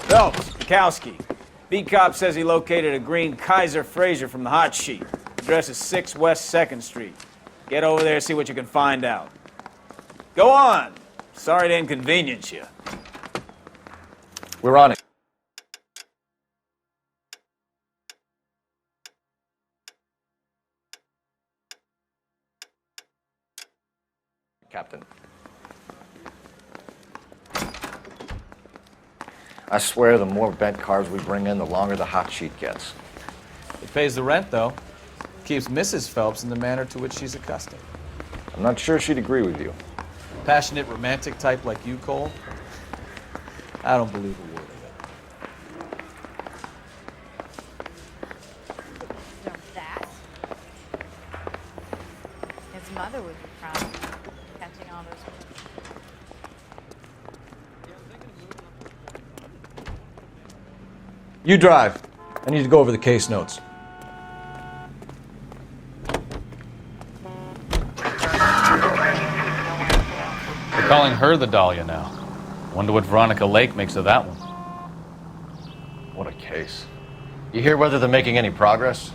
Phelps, Kowski. Beat cop says he located a green Kaiser Fraser from the hot sheet. Address is 6 West 2nd Street. Get over there, see what you can find out. Go on. Sorry to inconvenience you. We're on it. Captain. I swear the more bent cars we bring in, the longer the hot sheet gets. It pays the rent, though. Keeps Mrs. Phelps in the manner to which she's accustomed. I'm not sure she'd agree with you. Passionate, romantic type like you, Cole? I don't believe a word of it. That? His mother would be proud of him, catching all those. You drive. I need to go over the case notes. They're calling her the Dahlia now. Wonder what Veronica Lake makes of that one. What a case. You hear whether they're making any progress?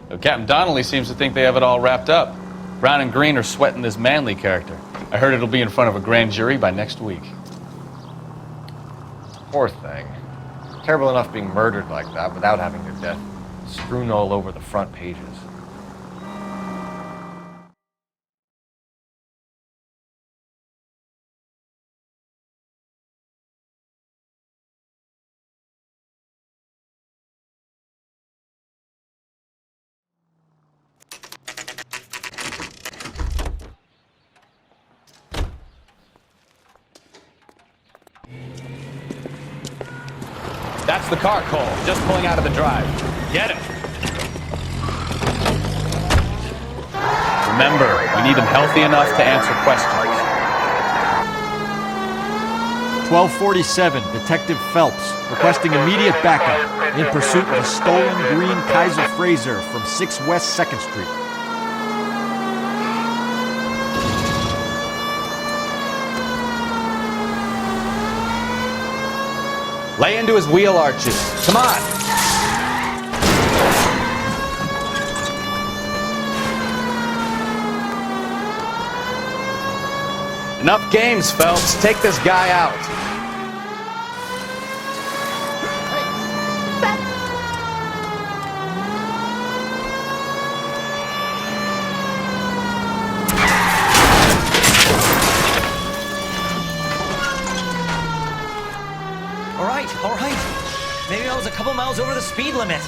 Well, Captain Donnelly seems to think they have it all wrapped up. Brown and Green are sweating this Manley character. I heard it'll be in front of a grand jury by next week. Poor thing. Terrible enough being murdered like that without having their death strewn all over the front pages. That's the car, Cole. Just pulling out of the drive. Get him. Remember, we need him healthy enough to answer questions. 1247, Detective Phelps, requesting immediate backup in pursuit of a stolen green Kaiser Fraser from 6 West 2nd Street. Lay into his wheel arches. Come on. Enough games, Phelps. Take this guy out. All right. Maybe I was a couple miles over the speed limit.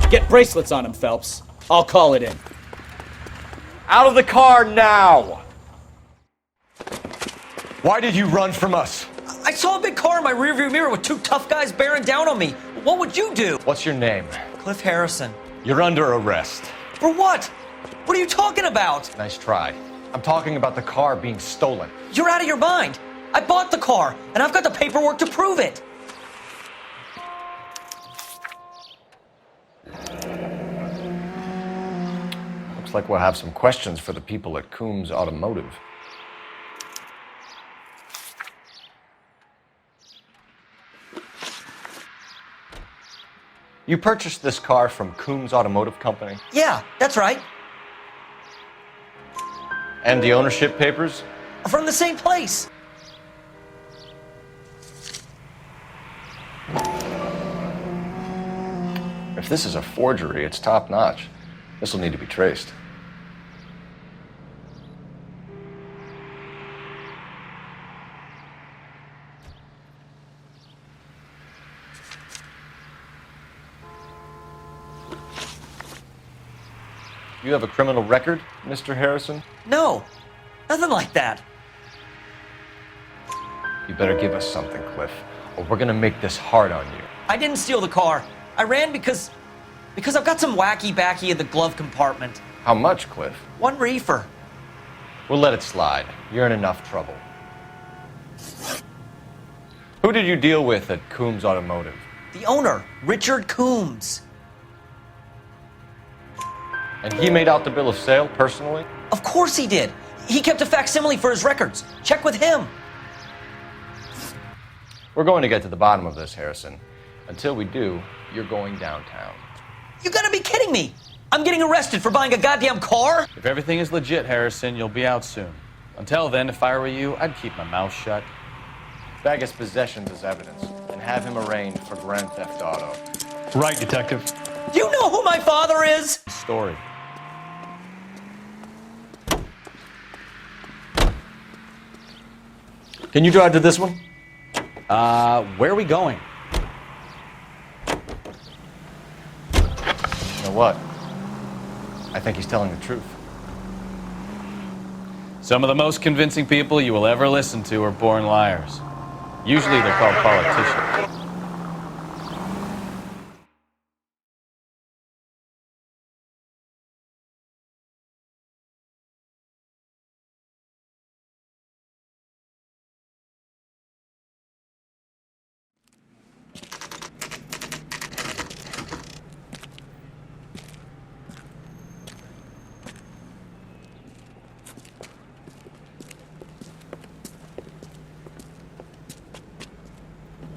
Get bracelets on him, Phelps. I'll call it in. Out of the car now! Why did you run from us? I saw a big car in my rearview mirror with two tough guys bearing down on me. What would you do? What's your name? Cliff Harrison. You're under arrest. For what? What are you talking about? Nice try. I'm talking about the car being stolen. You're out of your mind. I bought the car, and I've got the paperwork to prove it. Looks like we'll have some questions for the people at Coombs Automotive. You purchased this car from Coombs Automotive Company? Yeah, that's right. And the ownership papers? From the same place. If this is a forgery, it's top-notch. This will need to be traced. You have a criminal record, Mr. Harrison? No, nothing like that. You better give us something, Cliff, or we're gonna make this hard on you. I didn't steal the car. I ran because I've got some wacky backy in the glove compartment. How much, Cliff? 1 reefer. We'll let it slide. You're in enough trouble. Who did you deal with at Coombs Automotive? The owner, Richard Coombs. And he made out the bill of sale personally? Of course he did. He kept a facsimile for his records. Check with him. We're going to get to the bottom of this, Harrison. Until we do, you're going downtown. You gotta be kidding me. I'm getting arrested for buying a goddamn car? If everything is legit, Harrison, you'll be out soon. Until then, if I were you, I'd keep my mouth shut. Bag his possessions as evidence and have him arraigned for grand theft auto. Right, Detective. Do you know who my father is? Story. Can you drive to this one? Where are we going? You know what? I think he's telling the truth. Some of the most convincing people you will ever listen to are born liars. Usually they're called politicians.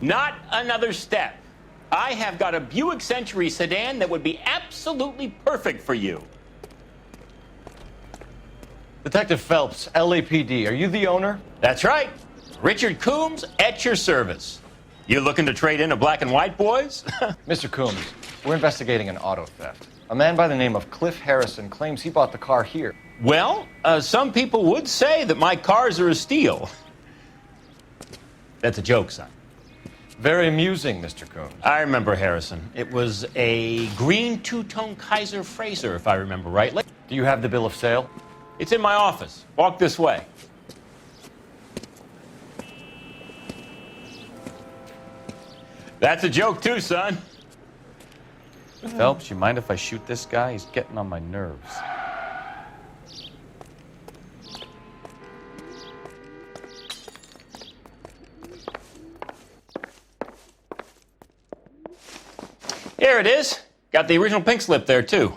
Not another step. I have got a Buick Century sedan that would be absolutely perfect for you. Detective Phelps, LAPD, are you the owner? That's right. Richard Coombs at your service. You looking to trade in a black and white, boys? Mr. Coombs, we're investigating an auto theft. A man by the name of Cliff Harrison claims he bought the car here. Well, some people would say that my cars are a steal. That's a joke, son. Very amusing, Mr. Coombs. I remember Harrison. It was a green two-tone Kaiser Frazer, if I remember right. Do you have the bill of sale? It's in my office. Walk this way. That's a joke too, son. Phelps, you mind if I shoot this guy? He's getting on my nerves. Here it is. Got the original pink slip there, too.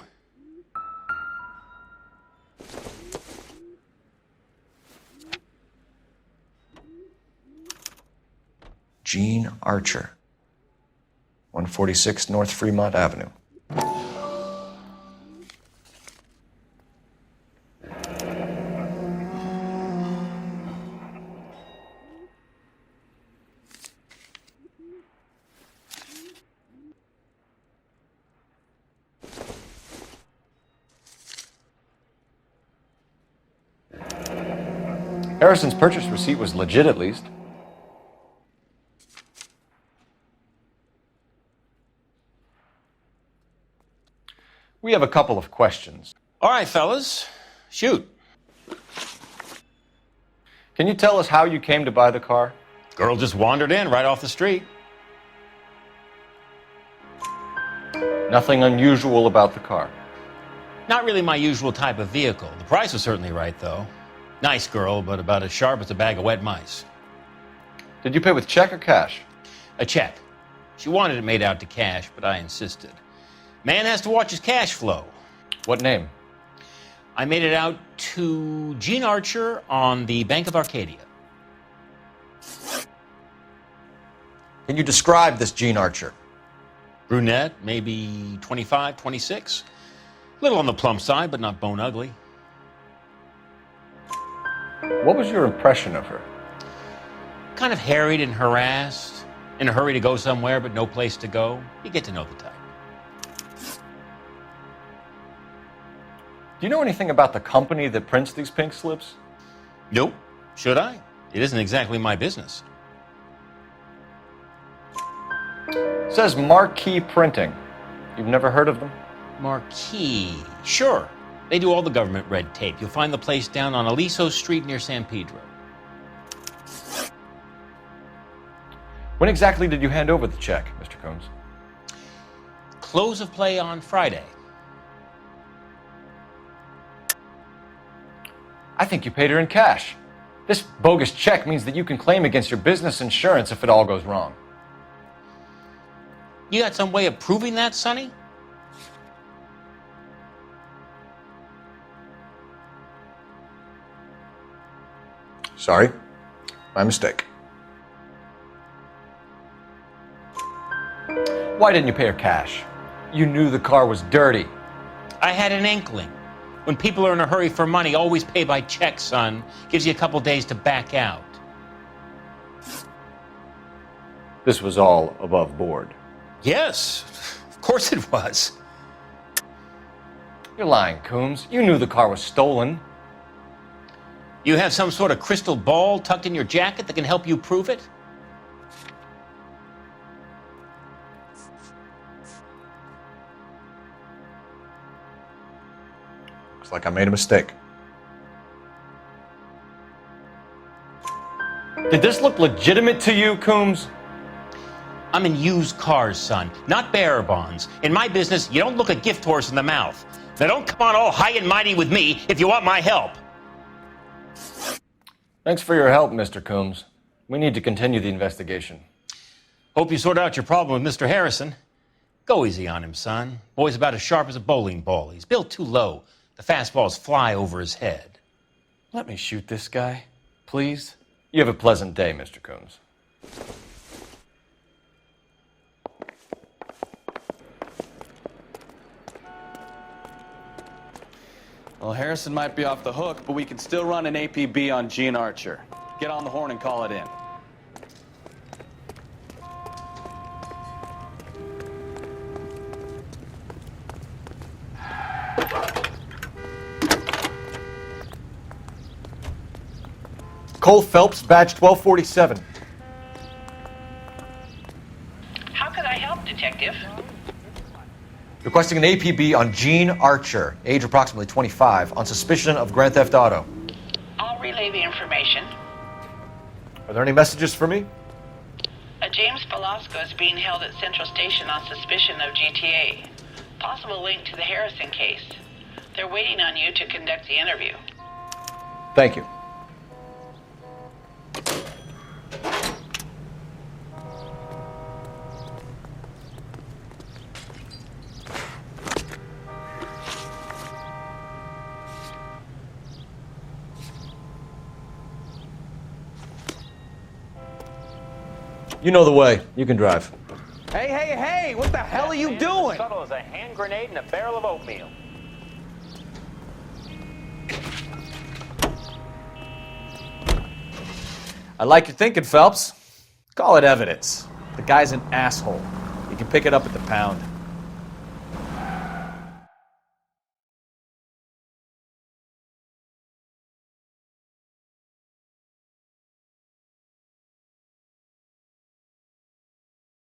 Gene Archer, 146 North Fremont Avenue. Harrison's purchase receipt was legit, at least. We have a couple of questions. All right, fellas. Shoot. Can you tell us how you came to buy the car? Girl just wandered in right off the street. Nothing unusual about the car. Not really my usual type of vehicle. The price was certainly right, though. Nice girl, but about as sharp as a bag of wet mice. Did you pay with check or cash? A check. She wanted it made out to cash, but I insisted. Man has to watch his cash flow. What name? I made it out to Gene Archer on the Bank of Arcadia. Can you describe this Gene Archer? Brunette, maybe 25, 26. Little on the plump side, but not bone ugly. What was your impression of her? Kind of harried and harassed. In a hurry to go somewhere, but no place to go. You get to know the type. Do you know anything about the company that prints these pink slips? Nope. Should I? It isn't exactly my business. It says Marquee Printing. You've never heard of them? Marquee. Sure. They do all the government red tape. You'll find the place down on Aliso Street near San Pedro. When exactly did you hand over the check, Mr. Coombs? Close of play on Friday. I think you paid her in cash. This bogus check means that you can claim against your business insurance if it all goes wrong. You got some way of proving that, Sonny? Sorry, my mistake. Why didn't you pay her cash? You knew the car was dirty. I had an inkling. When people are in a hurry for money, always pay by check, son. Gives you a couple days to back out. This was all above board. Yes, of course it was. You're lying, Coombs. You knew the car was stolen. You have some sort of crystal ball tucked in your jacket that can help you prove it? Looks like I made a mistake. Did this look legitimate to you, Coombs? I'm in used cars, son, not bearer bonds. In my business, you don't look a gift horse in the mouth. Now don't come on all high and mighty with me if you want my help. Thanks for your help, Mr. Coombs. We need to continue the investigation. Hope you sort out your problem with Mr. Harrison. Go easy on him, son. Boy's about as sharp as a bowling ball. He's built too low. The fastballs fly over his head. Let me shoot this guy, please. You have a pleasant day, Mr. Coombs. Well, Harrison might be off the hook, but we can still run an APB on Gene Archer. Get on the horn and call it in. Cole Phelps, badge 1247. How can I help, Detective? Requesting an APB on Gene Archer, age approximately 25, on suspicion of grand theft auto. I'll relay the information. Are there any messages for me? A James Velasco is being held at Central Station on suspicion of GTA. Possible link to the Harrison case. They're waiting on you to conduct the interview. Thank you. You know the way. You can drive. Hey, hey, hey! What the hell are you doing? Subtle as a hand grenade in a barrel of oatmeal. I like your thinking, Phelps. Call it evidence. The guy's an asshole. You can pick it up at the pound.